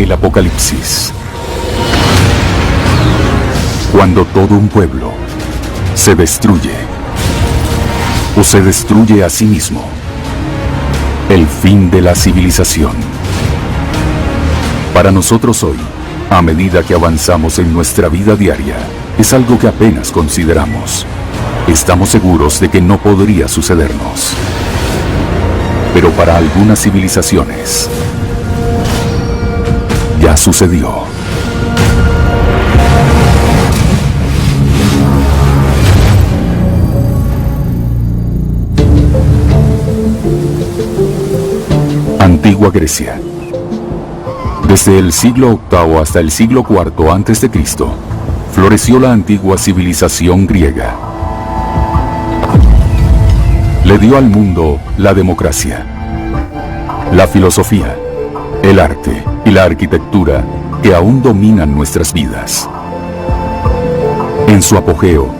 el Apocalipsis. Cuando todo un pueblo se destruye o se destruye a sí mismo. El fin de la civilización. Para nosotros hoy, a medida que avanzamos en nuestra vida diaria, es algo que apenas consideramos. Estamos seguros de que no podría sucedernos. Pero para algunas civilizaciones, ya sucedió. Antigua Grecia. Desde el siglo VIII hasta el siglo IV a.C., floreció la antigua civilización griega. Le dio al mundo la democracia, la filosofía, el arte y la arquitectura que aún dominan nuestras vidas. En su apogeo,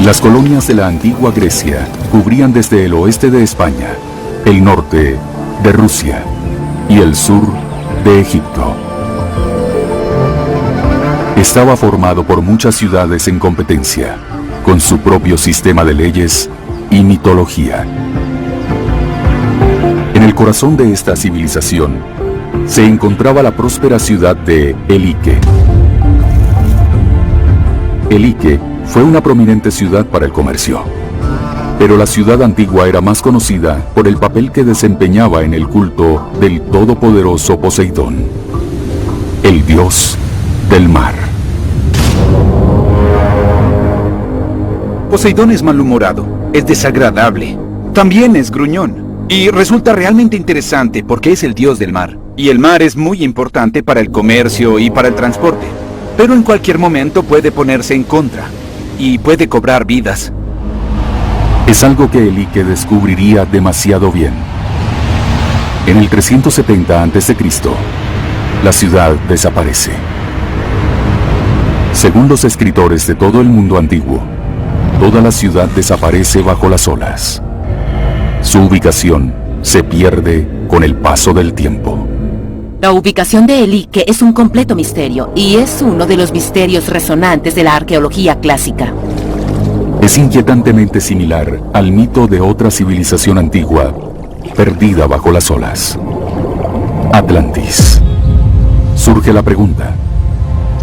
las colonias de la antigua Grecia cubrían desde el oeste de España, el norte de Rusia y el sur de Egipto. Estaba formado por muchas ciudades en competencia, con su propio sistema de leyes y mitología. En el corazón de esta civilización se encontraba la próspera ciudad de Elike. Elike fue una prominente ciudad para el comercio. Pero la ciudad antigua era más conocida por el papel que desempeñaba en el culto del todopoderoso Poseidón, el dios del mar. Poseidón es malhumorado, es desagradable, también es gruñón, y resulta realmente interesante porque es el dios del mar. Y el mar es muy importante para el comercio y para el transporte, pero en cualquier momento puede ponerse en contra, y puede cobrar vidas. Es algo que Elike descubriría demasiado bien. En el 370 a.C., la ciudad desaparece. Según los escritores de todo el mundo antiguo, toda la ciudad desaparece bajo las olas. Su ubicación se pierde con el paso del tiempo. La ubicación de Elike es un completo misterio, y es uno de los misterios resonantes de la arqueología clásica. Es inquietantemente similar al mito de otra civilización antigua, perdida bajo las olas. Atlantis. Surge la pregunta,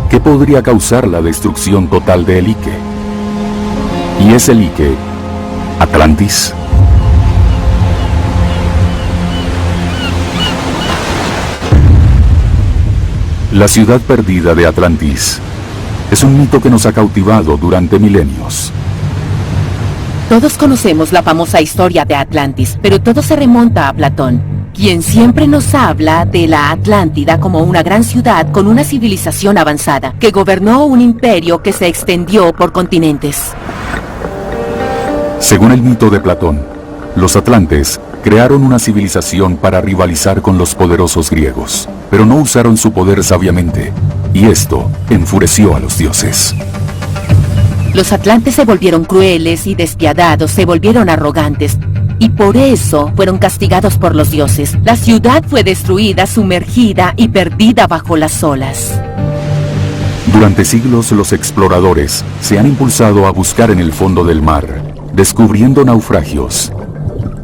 ¿qué podría causar la destrucción total de Elike? ¿Y es Elike Atlantis? La ciudad perdida de Atlantis es un mito que nos ha cautivado durante milenios. Todos conocemos la famosa historia de Atlantis, pero todo se remonta a Platón, quien siempre nos habla de la Atlántida como una gran ciudad con una civilización avanzada, que gobernó un imperio que se extendió por continentes. Según el mito de Platón, los atlantes crearon una civilización para rivalizar con los poderosos griegos, pero no usaron su poder sabiamente, y esto enfureció a los dioses. Los atlantes se volvieron crueles y despiadados, se volvieron arrogantes, y por eso fueron castigados por los dioses. La ciudad fue destruida, sumergida y perdida bajo las olas. Durante siglos los exploradores se han impulsado a buscar en el fondo del mar, descubriendo naufragios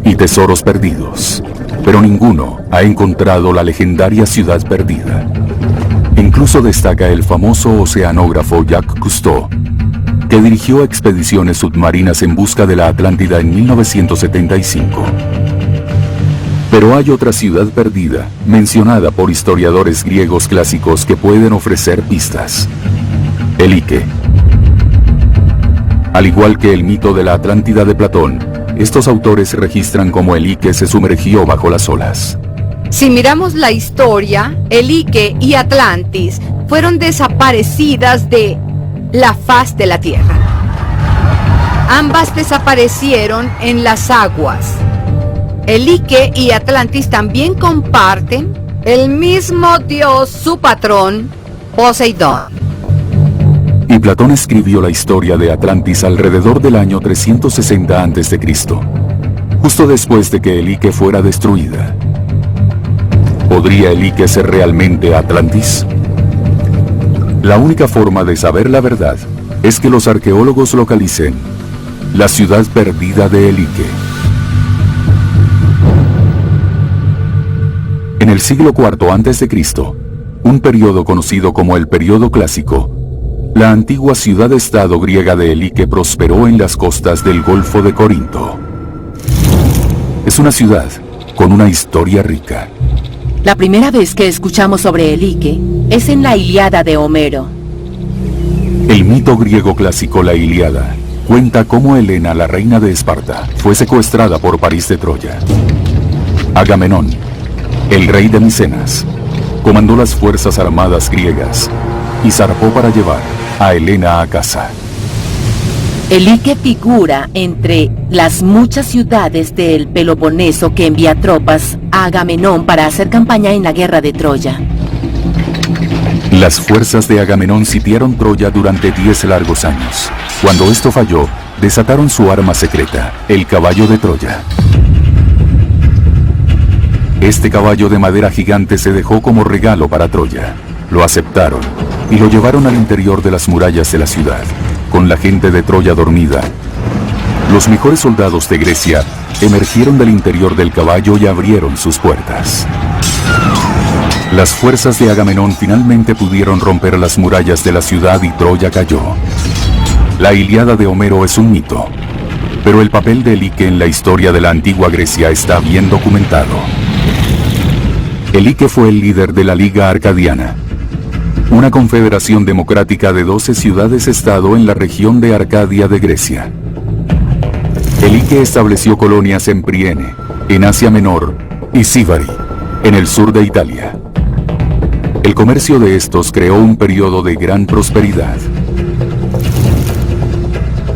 y tesoros perdidos, pero ninguno ha encontrado la legendaria ciudad perdida. Incluso destaca el famoso oceanógrafo Jacques Cousteau, que dirigió expediciones submarinas en busca de la Atlántida en 1975. Pero hay otra ciudad perdida, mencionada por historiadores griegos clásicos que pueden ofrecer pistas. Elike. Al igual que el mito de la Atlántida de Platón, estos autores registran cómo Elike se sumergió bajo las olas. Si miramos la historia, Elike y Atlantis fueron desaparecidas de la faz de la tierra. Ambas desaparecieron en las aguas. Elike y Atlantis también comparten el mismo dios, su patrón, Poseidón. Y Platón escribió la historia de Atlantis alrededor del año 360 a.C., justo después de que Elike fuera destruida. ¿Podría Elike ser realmente Atlantis? La única forma de saber la verdad es que los arqueólogos localicen la ciudad perdida de Elike. En el siglo IV a.C., un periodo conocido como el Período Clásico, la antigua ciudad-estado griega de Elike prosperó en las costas del Golfo de Corinto. Es una ciudad con una historia rica. La primera vez que escuchamos sobre Elike es en la Ilíada de Homero. El mito griego clásico, la Ilíada, cuenta cómo Helena, la reina de Esparta, fue secuestrada por París de Troya. Agamenón, el rey de Micenas, comandó las fuerzas armadas griegas y zarpó para llevar a Helena a casa. Elike figura entre las muchas ciudades del Peloponeso que envía tropas a Agamenón para hacer campaña en la guerra de Troya. Las fuerzas de Agamenón sitiaron Troya durante 10 largos años. Cuando esto falló, desataron su arma secreta, el caballo de Troya. Este caballo de madera gigante se dejó como regalo para Troya. Lo aceptaron y lo llevaron al interior de las murallas de la ciudad, con la gente de Troya dormida. Los mejores soldados de Grecia emergieron del interior del caballo y abrieron sus puertas. Las fuerzas de Agamenón finalmente pudieron romper las murallas de la ciudad y Troya cayó. La Ilíada de Homero es un mito, pero el papel de Elike en la historia de la antigua Grecia está bien documentado. Elike fue el líder de la Liga Arcadiana, una confederación democrática de 12 ciudades-estado en la región de Arcadia de Grecia. Elike estableció colonias en Priene, en Asia Menor, y Sibari, en el sur de Italia. El comercio de estos creó un periodo de gran prosperidad.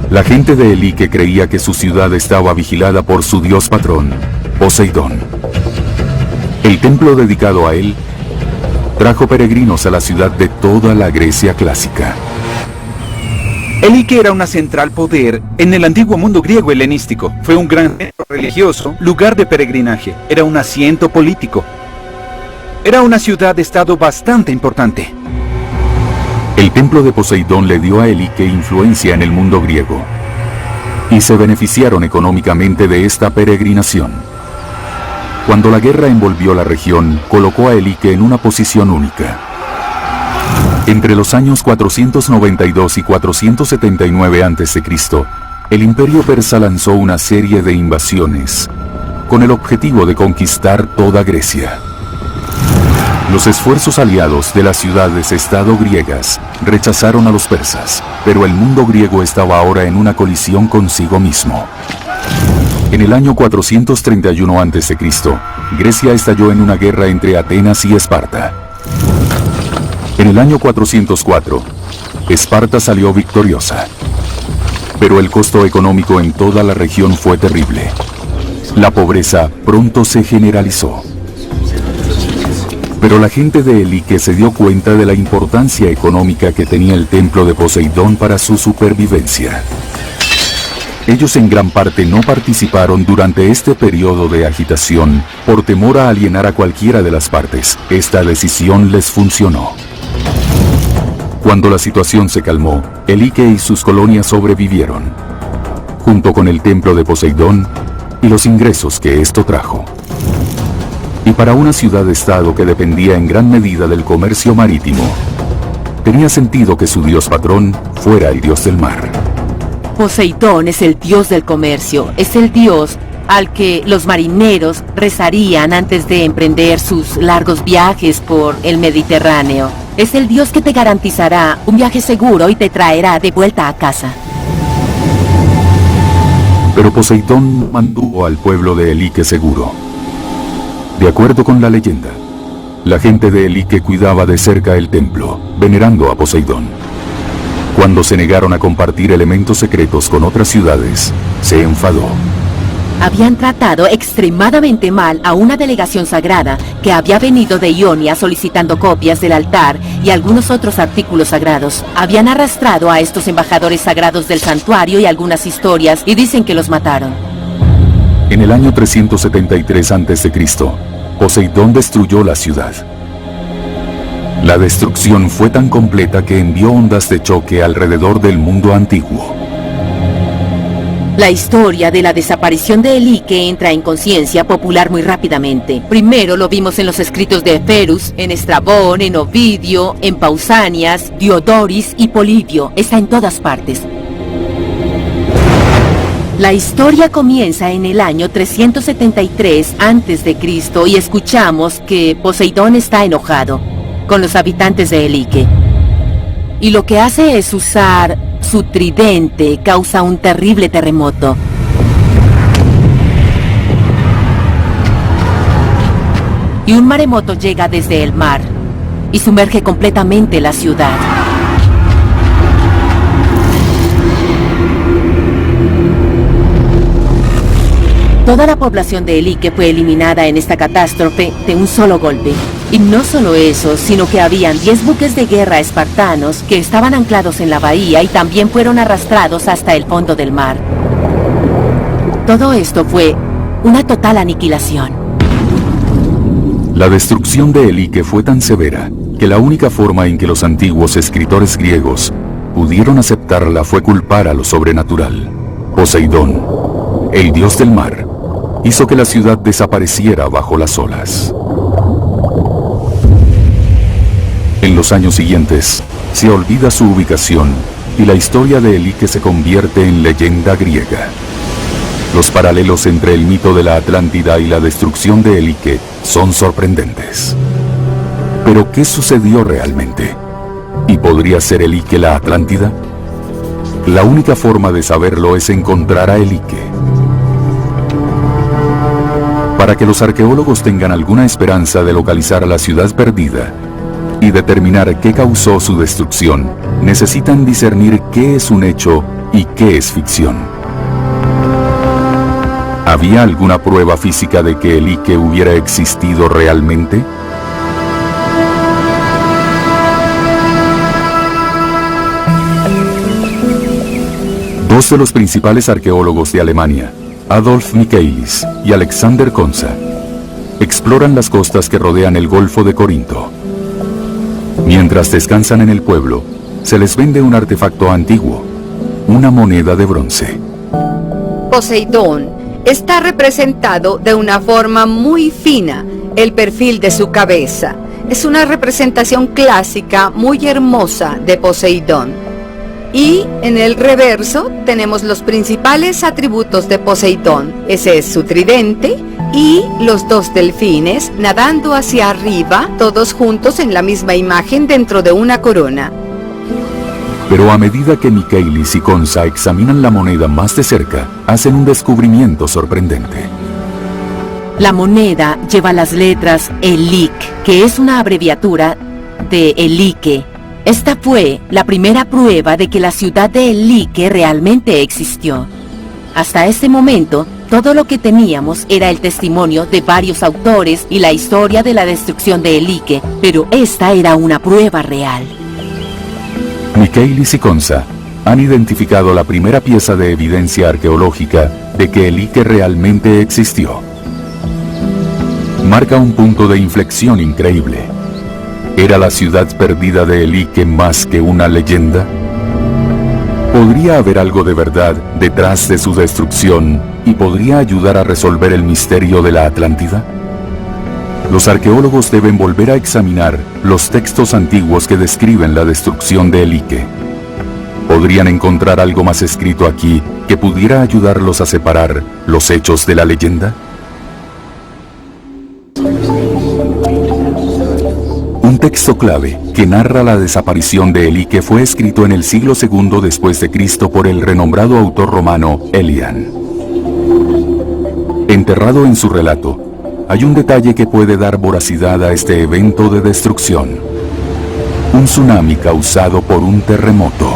La gente de Elike creía que su ciudad estaba vigilada por su dios patrón, Poseidón. El templo dedicado a él trajo peregrinos a la ciudad de toda la Grecia clásica. Elike era una central poder en el antiguo mundo griego helenístico. Fue un gran centro religioso, lugar de peregrinaje. Era un asiento político. Era una ciudad-estado bastante importante. El templo de Poseidón le dio a Elike influencia en el mundo griego, y se beneficiaron económicamente de esta peregrinación. Cuando la guerra envolvió la región, colocó a Elike en una posición única. Entre los años 492 y 479 a.C., el imperio persa lanzó una serie de invasiones, con el objetivo de conquistar toda Grecia. Los esfuerzos aliados de las ciudades-estado griegas rechazaron a los persas, pero el mundo griego estaba ahora en una colisión consigo mismo. En el año 431 a.C., Grecia estalló en una guerra entre Atenas y Esparta. En el año 404, Esparta salió victoriosa. Pero el costo económico en toda la región fue terrible. La pobreza pronto se generalizó. Pero la gente de Elike se dio cuenta de la importancia económica que tenía el templo de Poseidón para su supervivencia. Ellos en gran parte no participaron durante este periodo de agitación por temor a alienar a cualquiera de las partes. Esta decisión les funcionó. Cuando la situación se calmó, Elike y sus colonias sobrevivieron, junto con el templo de Poseidón y los ingresos que esto trajo. Y para una ciudad-estado que dependía en gran medida del comercio marítimo, tenía sentido que su dios patrón fuera el dios del mar. Poseidón es el dios del comercio, es el dios al que los marineros rezarían antes de emprender sus largos viajes por el Mediterráneo. Es el dios que te garantizará un viaje seguro y te traerá de vuelta a casa. Pero Poseidón mantuvo al pueblo de Elike seguro. De acuerdo con la leyenda, la gente de Elike cuidaba de cerca el templo, venerando a Poseidón. Cuando se negaron a compartir elementos secretos con otras ciudades, se enfadó. Habían tratado extremadamente mal a una delegación sagrada que había venido de Ionia solicitando copias del altar y algunos otros artículos sagrados. Habían arrastrado a estos embajadores sagrados del santuario y algunas historias, y dicen que los mataron. En el año 373 a.C., Poseidón destruyó la ciudad. La destrucción fue tan completa que envió ondas de choque alrededor del mundo antiguo. La historia de la desaparición de Elike entra en conciencia popular muy rápidamente. Primero lo vimos en los escritos de Eferus, en Estrabón, en Ovidio, en Pausanias, Diodoris y Polibio. Está en todas partes. La historia comienza en el año 373 a.C. y escuchamos que Poseidón está enojado con los habitantes de Elike. Y lo que hace es usar su tridente, causa un terrible terremoto. Y un maremoto llega desde el mar y sumerge completamente la ciudad. Toda la población de Elike fue eliminada en esta catástrofe de un solo golpe. Y no solo eso, sino que habían 10 buques de guerra espartanos que estaban anclados en la bahía y también fueron arrastrados hasta el fondo del mar. Todo esto fue una total aniquilación. La destrucción de Elike fue tan severa que la única forma en que los antiguos escritores griegos pudieron aceptarla fue culpar a lo sobrenatural. Poseidón, el dios del mar, hizo que la ciudad desapareciera bajo las olas. En los años siguientes, se olvida su ubicación y la historia de Elike se convierte en leyenda griega. Los paralelos entre el mito de la Atlántida y la destrucción de Elike son sorprendentes. ¿Pero qué sucedió realmente? ¿Y podría ser Elike la Atlántida? La única forma de saberlo es encontrar a Elike. Para que los arqueólogos tengan alguna esperanza de localizar a la ciudad perdida y determinar qué causó su destrucción, necesitan discernir qué es un hecho y qué es ficción. ¿Había alguna prueba física de que Elike hubiera existido realmente? Dos de los principales arqueólogos de Alemania, Adolf Michaelis y Alexander Konza, exploran las costas que rodean el Golfo de Corinto. Mientras descansan en el pueblo, se les vende un artefacto antiguo, una moneda de bronce. Poseidón está representado de una forma muy fina, el perfil de su cabeza. Es una representación clásica muy hermosa de Poseidón. Y en el reverso tenemos los principales atributos de Poseidón. Ese es su tridente y los dos delfines nadando hacia arriba, todos juntos en la misma imagen dentro de una corona. Pero a medida que Michaelis y Konza examinan la moneda más de cerca, hacen un descubrimiento sorprendente. La moneda lleva las letras Elik, que es una abreviatura de Elike. Esta fue la primera prueba de que la ciudad de Elike realmente existió. Hasta este momento, todo lo que teníamos era el testimonio de varios autores y la historia de la destrucción de Elike, pero esta era una prueba real. Michaelis y Konza han identificado la primera pieza de evidencia arqueológica de que Elike realmente existió. Marca un punto de inflexión increíble. ¿Era la ciudad perdida de Elike más que una leyenda? ¿Podría haber algo de verdad detrás de su destrucción y podría ayudar a resolver el misterio de la Atlántida? Los arqueólogos deben volver a examinar los textos antiguos que describen la destrucción de Elike. ¿Podrían encontrar algo más escrito aquí que pudiera ayudarlos a separar los hechos de la leyenda? Un texto clave que narra la desaparición de Elike fue escrito en el siglo II después de Cristo por el renombrado autor romano Elian. Enterrado en su relato, hay un detalle que puede dar voracidad a este evento de destrucción. Un tsunami causado por un terremoto.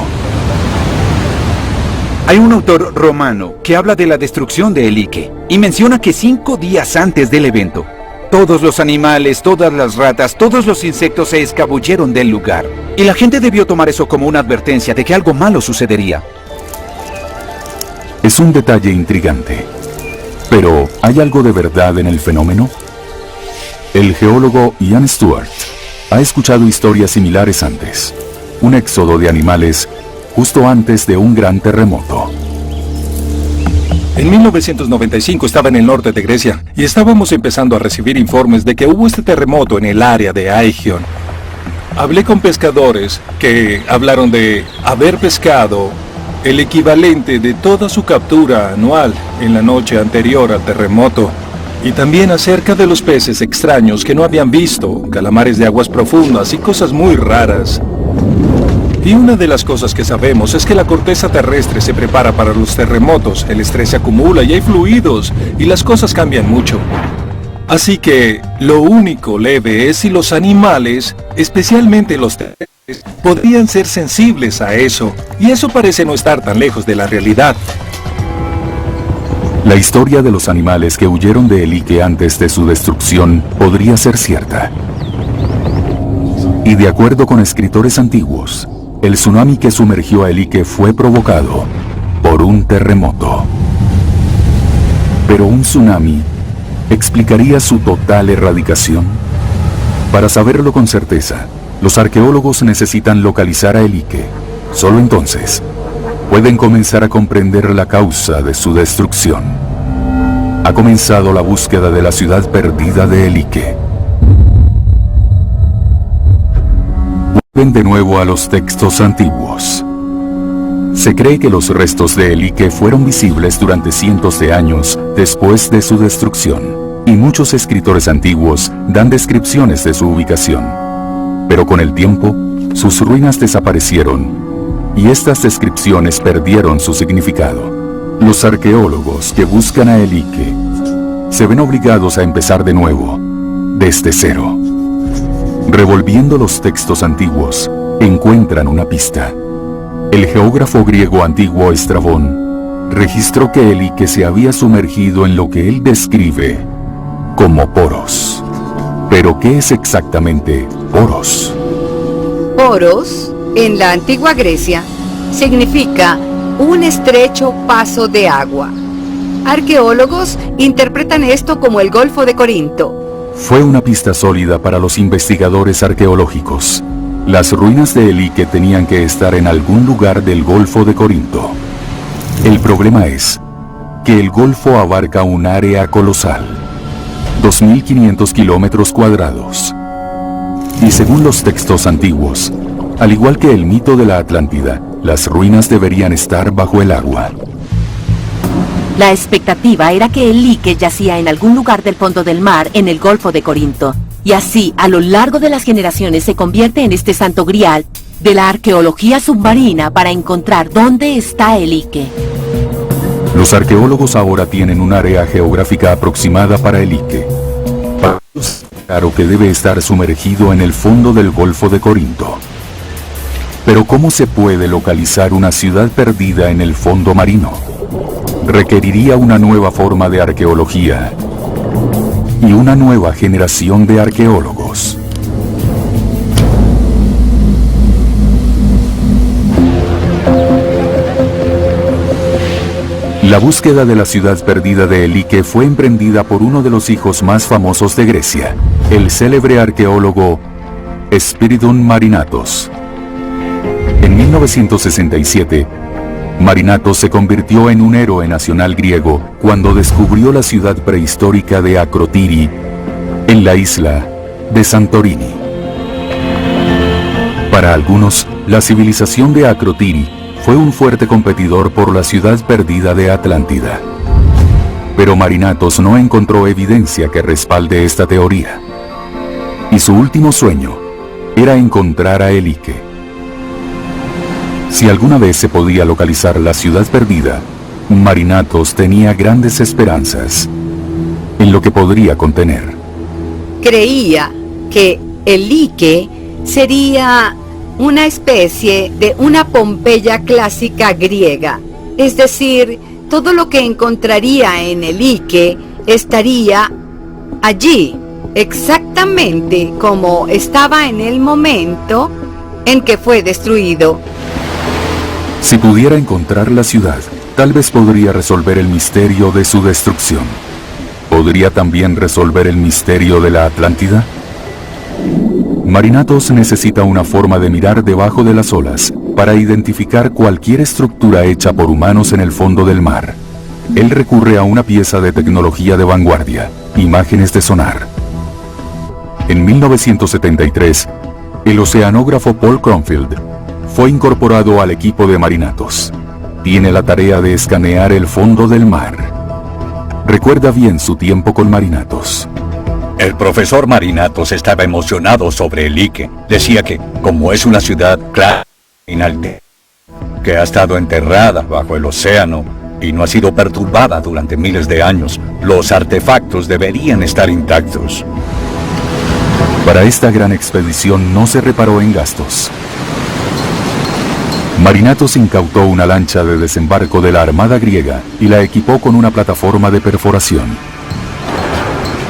Hay un autor romano que habla de la destrucción de Elike y menciona que 5 días antes del evento, todos los animales, todas las ratas, todos los insectos se escabulleron del lugar. Y la gente debió tomar eso como una advertencia de que algo malo sucedería. Es un detalle intrigante. Pero, ¿hay algo de verdad en el fenómeno? El geólogo Ian Stewart ha escuchado historias similares antes. Un éxodo de animales justo antes de un gran terremoto. En 1995 estaba en el norte de Grecia y estábamos empezando a recibir informes de que hubo este terremoto en el área de Aegion. Hablé con pescadores que hablaron de haber pescado el equivalente de toda su captura anual en la noche anterior al terremoto, y también acerca de los peces extraños que no habían visto, calamares de aguas profundas y cosas muy raras. Y una de las cosas que sabemos es que la corteza terrestre se prepara para los terremotos, el estrés se acumula y hay fluidos, y las cosas cambian mucho. Así que lo único leve es si los animales, especialmente los terrestres, podrían ser sensibles a eso, y eso parece no estar tan lejos de la realidad. La historia de los animales que huyeron de Elike antes de su destrucción podría ser cierta. Y de acuerdo con escritores antiguos, el tsunami que sumergió a Elike fue provocado por un terremoto. Pero un tsunami ¿explicaría su total erradicación? Para saberlo con certeza, los arqueólogos necesitan localizar a Elike. Solo entonces pueden comenzar a comprender la causa de su destrucción. Ha comenzado la búsqueda de la ciudad perdida de Elike. Vuelven de nuevo a los textos antiguos. Se cree que los restos de Elike fueron visibles durante cientos de años después de su destrucción, y muchos escritores antiguos dan descripciones de su ubicación. Pero con el tiempo, sus ruinas desaparecieron, y estas descripciones perdieron su significado. Los arqueólogos que buscan a Elike se ven obligados a empezar de nuevo, desde cero. Revolviendo los textos antiguos, encuentran una pista. El geógrafo griego antiguo Estrabón registró que Elike se había sumergido en lo que él describe como Poros. ¿Pero qué es exactamente Poros? Poros, en la antigua Grecia, significa un estrecho paso de agua. Arqueólogos interpretan esto como el Golfo de Corinto. Fue una pista sólida para los investigadores arqueológicos. Las ruinas de Elike tenían que estar en algún lugar del Golfo de Corinto. El problema es que el Golfo abarca un área colosal, 2.500 kilómetros cuadrados. Y según los textos antiguos, al igual que el mito de la Atlántida, las ruinas deberían estar bajo el agua. La expectativa era que Elike yacía en algún lugar del fondo del mar en el Golfo de Corinto. Y así, a lo largo de las generaciones, se convierte en este santo grial de la arqueología submarina para encontrar dónde está Elike. Los arqueólogos ahora tienen un área geográfica aproximada para Elike. Para ellos, claro que debe estar sumergido en el fondo del Golfo de Corinto. Pero ¿cómo se puede localizar una ciudad perdida en el fondo marino? Requeriría una nueva forma de arqueología y una nueva generación de arqueólogos. La búsqueda de la ciudad perdida de Elike fue emprendida por uno de los hijos más famosos de Grecia, el célebre arqueólogo Spíridon Marinatos. En 1967, Marinatos se convirtió en un héroe nacional griego cuando descubrió la ciudad prehistórica de Akrotiri, en la isla de Santorini. Para algunos, la civilización de Akrotiri fue un fuerte competidor por la ciudad perdida de Atlántida. Pero Marinatos no encontró evidencia que respalde esta teoría. Y su último sueño era encontrar a Elike. Si alguna vez se podía localizar la ciudad perdida, Marinatos tenía grandes esperanzas en lo que podría contener. Creía que Elike sería una especie de una Pompeya clásica griega. Es decir, todo lo que encontraría en Elike estaría allí, exactamente como estaba en el momento en que fue destruido. Si pudiera encontrar la ciudad, tal vez podría resolver el misterio de su destrucción. ¿podría también resolver el misterio de la Atlántida? Marinatos necesita una forma de mirar debajo de las olas para identificar cualquier estructura hecha por humanos en el fondo del mar. Él recurre a una pieza de tecnología de vanguardia, imágenes de sonar. En 1973, el oceanógrafo Paul Cronfield fue incorporado al equipo de Marinatos. Tiene la tarea de escanear el fondo del mar. Recuerda bien su tiempo con Marinatos. El profesor Marinatos estaba emocionado sobre el Ike. Decía que, como es una ciudad clara, que ha estado enterrada bajo el océano y no ha sido perturbada durante miles de años, los artefactos deberían estar intactos. Para esta gran expedición no se reparó en gastos. Marinatos incautó una lancha de desembarco de la Armada griega y la equipó con una plataforma de perforación.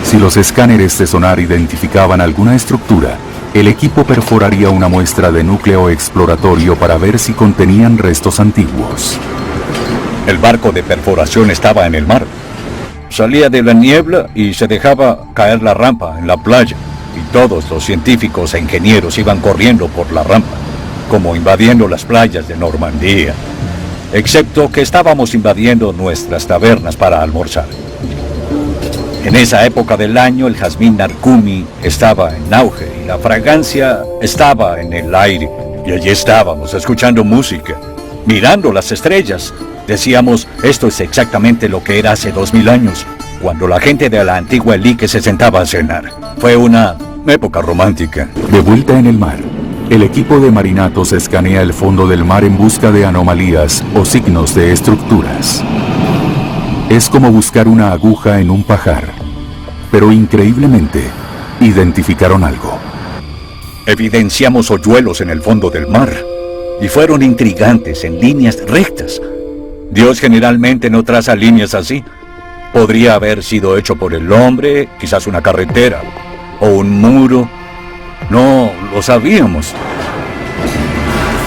Si los escáneres de sonar identificaban alguna estructura, el equipo perforaría una muestra de núcleo exploratorio para ver si contenían restos antiguos. El barco de perforación estaba en el mar. Salía de la niebla y se dejaba caer la rampa en la playa, y todos los científicos e ingenieros iban corriendo por la rampa, como invadiendo las playas de Normandía, excepto que estábamos invadiendo nuestras tabernas para almorzar. En esa época del año el jazmín narcumi estaba en auge y la fragancia estaba en el aire. Y allí estábamos escuchando música, mirando las estrellas. Decíamos, esto es exactamente lo que era hace 2000 años, cuando la gente de la antigua Elike se sentaba a cenar. Fue una época romántica. De vuelta en el mar, el equipo de Marinatos escanea el fondo del mar en busca de anomalías o signos de estructuras. Es como buscar una aguja en un pajar, pero increíblemente, identificaron algo. Evidenciamos hoyuelos en el fondo del mar, y fueron intrigantes en líneas rectas. Dios generalmente no traza líneas así. Podría haber sido hecho por el hombre, quizás una carretera, o un muro. No lo sabíamos.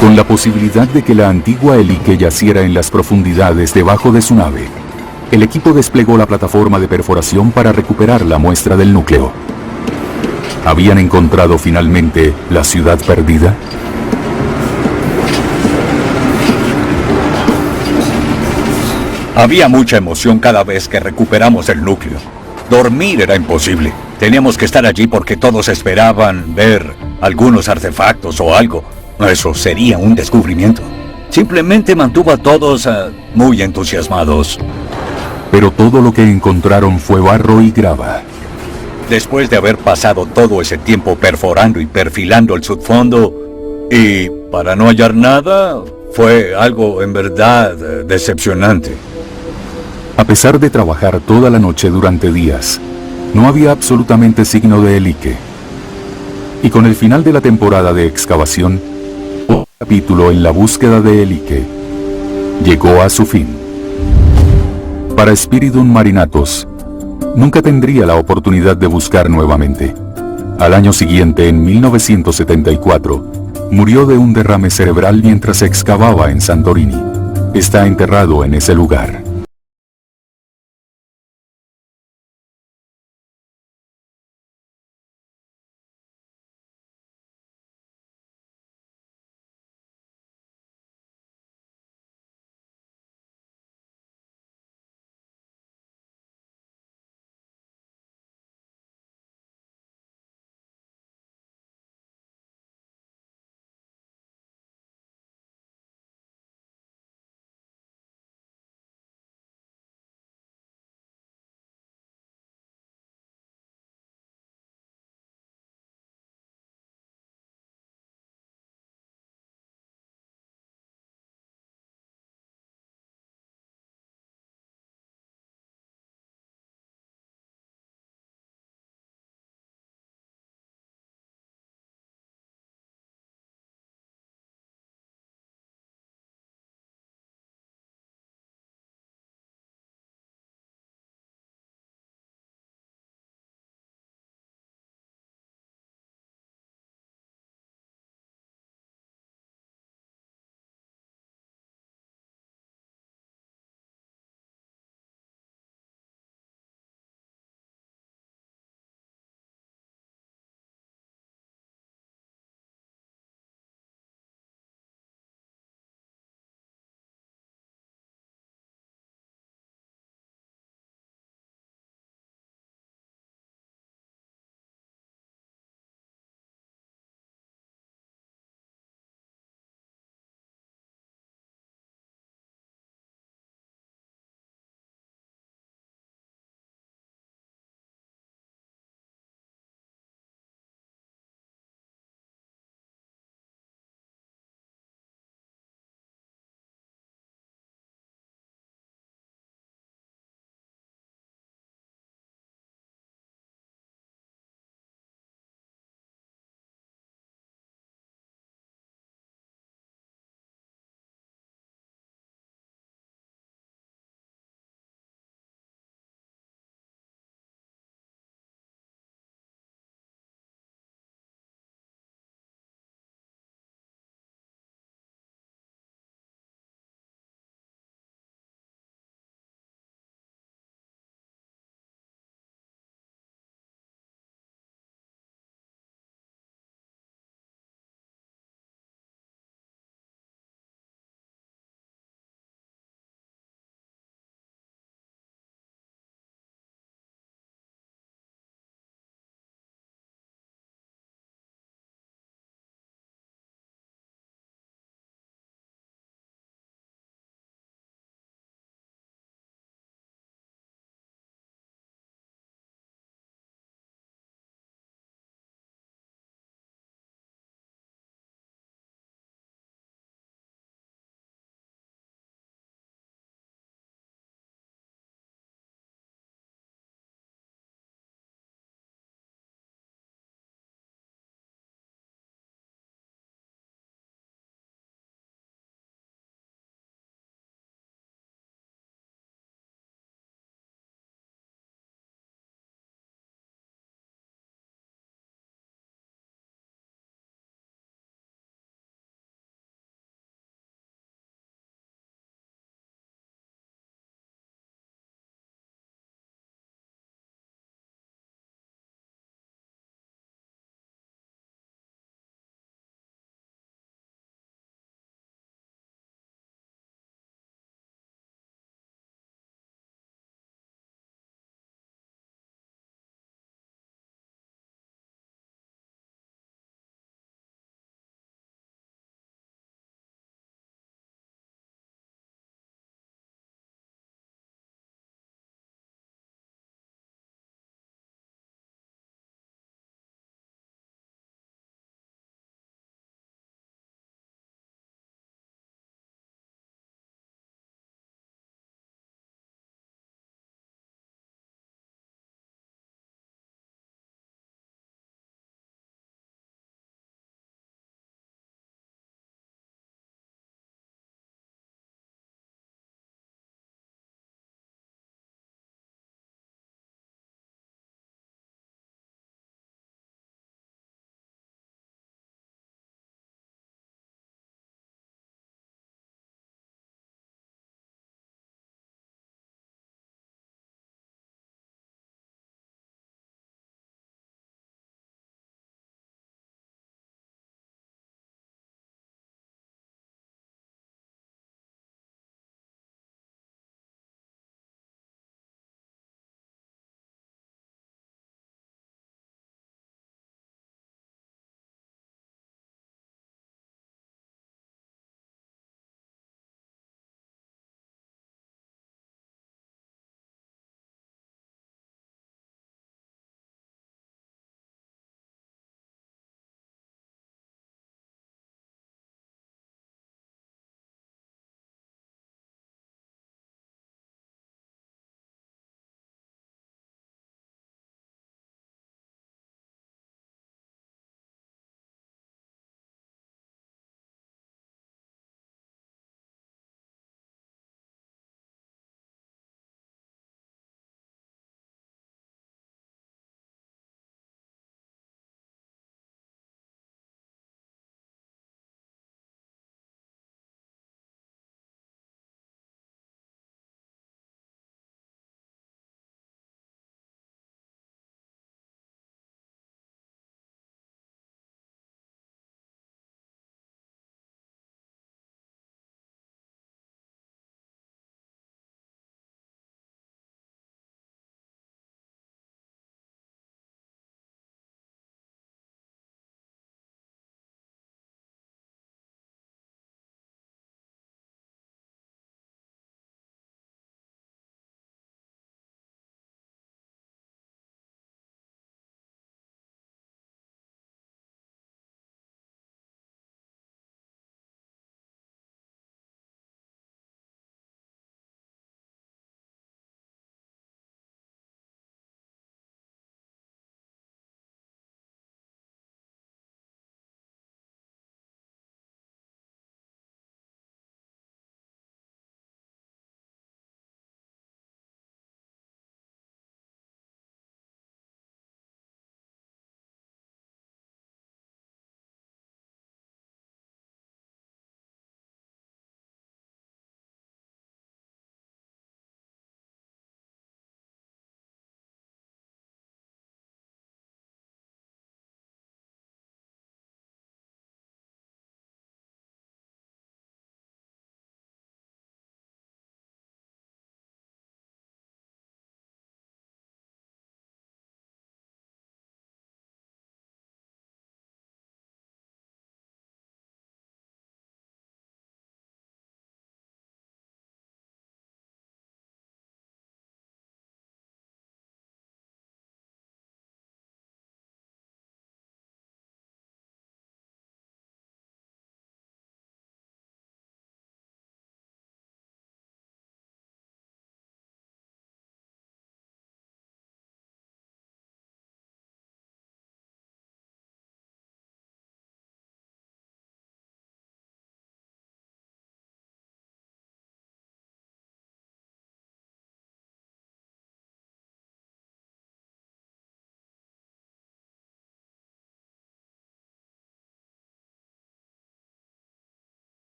Con la posibilidad de que la antigua Elike yaciera en las profundidades debajo de su nave, el equipo desplegó la plataforma de perforación para recuperar la muestra del núcleo. ¿Habían encontrado finalmente la ciudad perdida? Había mucha emoción cada vez que recuperamos el núcleo. Dormir era imposible. Teníamos que estar allí porque todos esperaban ver algunos artefactos o algo. Eso sería un descubrimiento. Simplemente mantuvo a todos muy entusiasmados. Pero todo lo que encontraron fue barro y grava. Después de haber pasado todo ese tiempo perforando y perfilando el subfondo, y para no hallar nada, fue algo en verdad decepcionante. A pesar de trabajar toda la noche durante días, no había absolutamente signo de Elike. Y con el final de la temporada de excavación, un capítulo en la búsqueda de Elike llegó a su fin. Para Spiridon Marinatos, nunca tendría la oportunidad de buscar nuevamente. Al año siguiente, en 1974, murió de un derrame cerebral mientras excavaba en Santorini. Está enterrado en ese lugar.